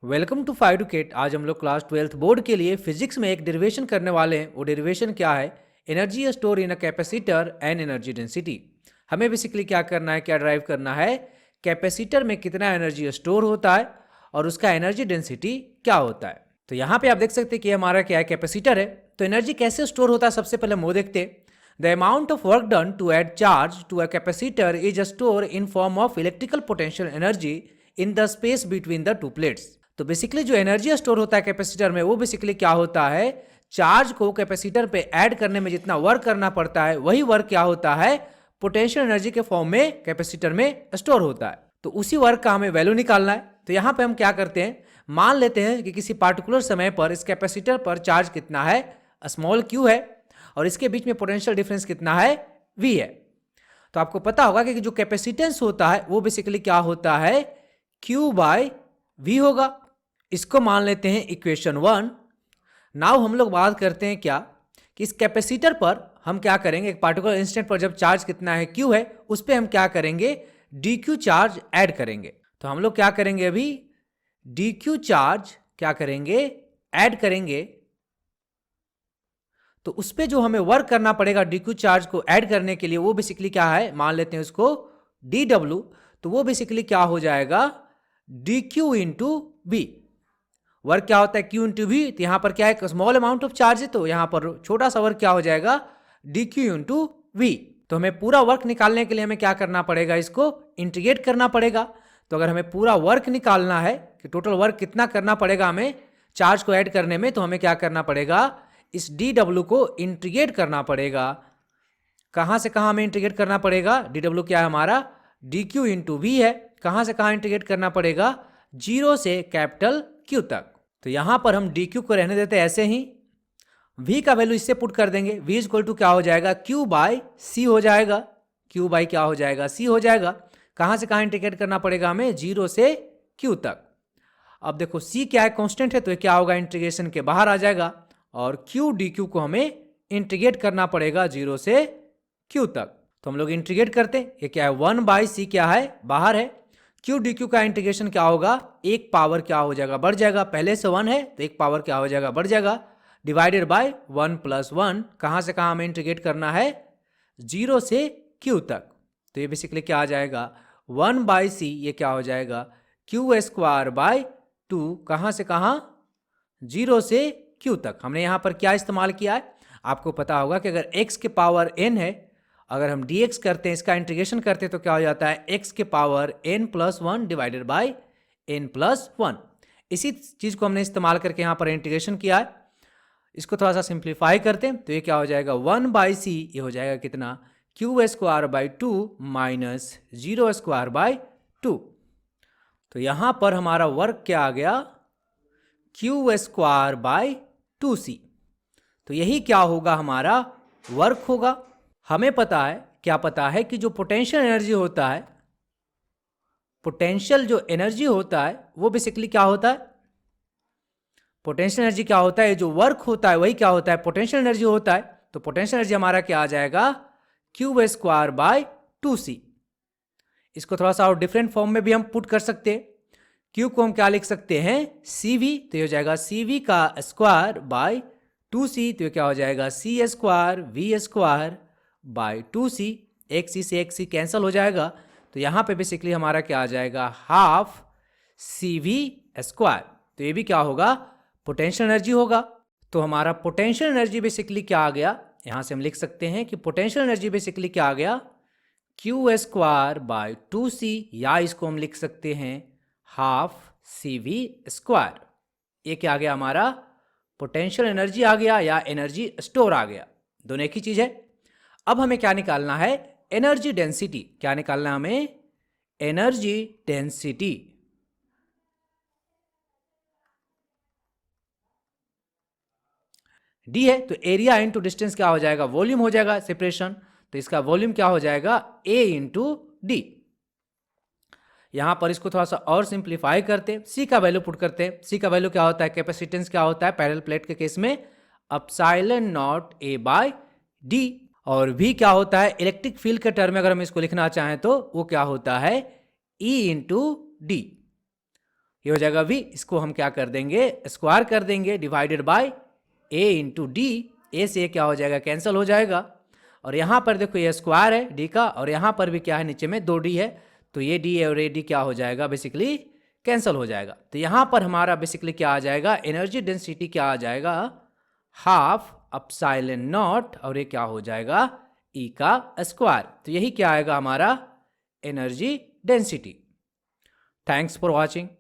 Welcome to five to. आज हम लोग क्लास 12th बोर्ड के लिए फिजिक्स में एक डेरिवेशन करने वाले हैं। वो डेरिवेशन क्या है? Energy store in a capacitor and energy density. हमें बेसिकली क्या करना है, क्या ड्राइव करना है, कैपेसिटर में कितना एनर्जी स्टोर होता है और उसका एनर्जी डेंसिटी क्या होता है। तो यहाँ पे आप देख सकते हैं कि हमारा क्या है, कैपेसिटर है। तो एनर्जी कैसे स्टोर होता है, सबसे पहले हम वो देखते हैं। The amount of work done to add charge to a capacitor is store in form of electrical potential energy in the space between the two plates. तो बेसिकली जो एनर्जी स्टोर होता है कैपेसिटर में, वो बेसिकली क्या होता है, charge को कैपेसिटर पे ऐड करने में जितना वर्क करना पड़ता है वही वर्क क्या होता है, पोटेंशियल एनर्जी के फॉर्म में कैपेसिटर में स्टोर होता है। तो उसी वर्क का हमें वैल्यू निकालना है। तो यहाँ पे हम क्या करते हैं, मान लेते हैं कि किसी पार्टिकुलर समय पर इस कैपेसिटर पर चार्ज कितना है, स्मॉल क्यू है, और इसके बीच में पोटेंशियल डिफरेंस कितना है, वी है। तो आपको पता होगा कि जो कैपेसिटेंस होता है वो बेसिकली क्या होता है, क्यू बाय वी होगा। इसको मान लेते हैं इक्वेशन 1। नाउ हम लोग बात करते हैं क्या, कि इस कैपेसिटर पर हम क्या करेंगे, एक पार्टिकुलर इंस्टेंट पर जब चार्ज कितना है, क्यू है, उस पर हम क्या करेंगे, डी क्यू चार्ज ऐड करेंगे। तो हम लोग क्या करेंगे, अभी डी क्यू चार्ज क्या करेंगे, ऐड करेंगे। तो उस पर जो हमें वर्क करना पड़ेगा डी क्यू चार्ज को ऐड करने के लिए, वो बेसिकली क्या है, मान लेते हैं उसको डी डब्ल्यू। तो वो बेसिकली क्या हो जाएगा, D Q into B. Work क्या होता है, क्यू इंटू वी। तो यहां पर क्या है, स्मॉल अमाउंट ऑफ चार्ज है, तो यहां पर छोटा सा वर्क क्या हो जाएगा, डी क्यू इंटू वी। तो हमें पूरा वर्क निकालने के लिए हमें क्या करना पड़ेगा, इसको इंटीग्रेट करना पड़ेगा। तो अगर हमें पूरा वर्क निकालना है कि टोटल वर्क कितना करना पड़ेगा हमें चार्ज को ऐड करने में, तो हमें क्या करना पड़ेगा, इस डी डब्ल्यू को इंटीग्रेट करना पड़ेगा। कहां से कहां हमें इंटीग्रेट करना पड़ेगा, डी डब्ल्यू क्या है हमारा, डी क्यू इंटू वी है। कहां से कहां इंटीग्रेट करना पड़ेगा, जीरो से कैपिटल क्यू तक। तो यहां पर हम डी क्यू को रहने देते हैं ऐसे ही, v का वैल्यू इससे पुट कर देंगे, v इज इक्वल टू क्या हो जाएगा, q बाय सी हो जाएगा। q बाय क्या हो जाएगा, c हो जाएगा। कहां से कहां इंटीग्रेट करना पड़ेगा हमें, जीरो से q तक। अब देखो c क्या है, कांस्टेंट है, तो ये क्या होगा, इंटीग्रेशन के बाहर आ जाएगा। और q dq को हमें इंटीग्रेट करना पड़ेगा जीरो से q तक। तो हम लोग इंटीग्रेट करते हैं, ये क्या है, 1/c क्या है, बाहर है। क्यू डी क्यू का इंटीग्रेशन क्या होगा, एक पावर क्या हो जाएगा, बढ़ जाएगा। पहले से 1 है तो एक पावर क्या हो जाएगा, बढ़ जाएगा, डिवाइडेड बाय 1 + 1। कहां से कहां हमें इंटीग्रेट करना है, जीरो से क्यू तक। तो ये बेसिकली क्या आ जाएगा, 1/c, ये क्या हो जाएगा, क्यू स्क्वायर बाय 2। कहां से कहां, जीरो से क्यू तक। हमने यहां पर क्या इस्तेमाल किया है, आपको पता होगा कि अगर x के पावर n है, अगर हम dx करते हैं, इसका इंटीग्रेशन करते हैं, तो क्या हो जाता है, x के power n+1 divided by n+1। इसी चीज को हमने इस्तेमाल करके यहां पर इंटीग्रेशन किया है। इसको थोड़ा सा सिंप्लीफाई करते हैं, तो ये क्या हो जाएगा, 1/c, ये हो जाएगा कितना, Q square by 2 minus zero square by 2। तो यहां पर हमारा वर्क क्या आ गया, क्यू स्क्वायर बाय 2c। तो यही क्या होगा, हमारा वर्क होगा। हमें पता है, क्या पता है, कि जो पोटेंशियल एनर्जी होता है, पोटेंशियल जो एनर्जी होता है वो बेसिकली क्या होता है, पोटेंशियल एनर्जी क्या होता है, जो वर्क होता है वही क्या होता है, पोटेंशियल एनर्जी होता है। तो पोटेंशियल एनर्जी हमारा क्या आ जाएगा, क्यू स्क्वायर बाय 2c। इसको थोड़ा सा और डिफरेंट फॉर्म में भी हम पुट कर सकते हैं। क्यू को हम क्या लिख सकते हैं, cv, तो ये हो जाएगा cv का स्क्वायर बाय 2c। तो ये क्या हो जाएगा, c square V square by 2c। एक सी से एक सी कैंसिल हो जाएगा। तो यहाँ पे बेसिकली हमारा क्या आ जाएगा, हाफ cv स्क्वायर। तो ये भी क्या होगा, पोटेंशियल एनर्जी होगा। तो हमारा पोटेंशियल एनर्जी बेसिकली क्या आ गया, यहाँ से हम लिख सकते हैं कि पोटेंशियल एनर्जी बेसिकली क्या आ गया, क्यू स्क्वायर बाय 2c, या इसको हम लिख सकते हैं हाफ cv स्क्वायर। ये क्या आ गया, हमारा पोटेंशियल एनर्जी आ गया या एनर्जी स्टोर आ गया, दोनों एक ही चीज है। अब हमें क्या निकालना है, एनर्जी डेंसिटी। क्या निकालना है हमें, एनर्जी डेंसिटी। डी है तो एरिया इंटू डिस्टेंस क्या हो जाएगा, वॉल्यूम हो जाएगा, सेपरेशन। तो इसका वॉल्यूम क्या हो जाएगा, ए इंटू डी। यहां पर इसको थोड़ा सा और सिंप्लीफाई करते, सी का वैल्यू पुट करते हैं। सी का वैल्यू क्या होता है, कैपेसिटेंस क्या होता है पैरेलल प्लेट के केस में, epsilon naught A by D. और वी क्या होता है, इलेक्ट्रिक फील्ड के टर्म में अगर हम इसको लिखना चाहें तो वो क्या होता है, ई इंटू डी। ये हो जाएगा v, इसको हम क्या कर देंगे, स्क्वायर कर देंगे, divided by a into D. A से क्या हो जाएगा, कैंसिल हो जाएगा। और यहाँ पर देखो ये स्क्वायर है डी का, और यहाँ पर भी क्या है, नीचे में 2d है, तो ये डी और ये डी क्या हो जाएगा, बेसिकली कैंसिल हो जाएगा। तो यहाँ पर हमारा बेसिकली क्या आ जाएगा, एनर्जी डेंसिटी क्या आ जाएगा, हाफ एप्सिलॉन नॉट, और ये क्या हो जाएगा, ई का स्क्वायर। तो यही क्या आएगा हमारा energy density. Thanks for watching.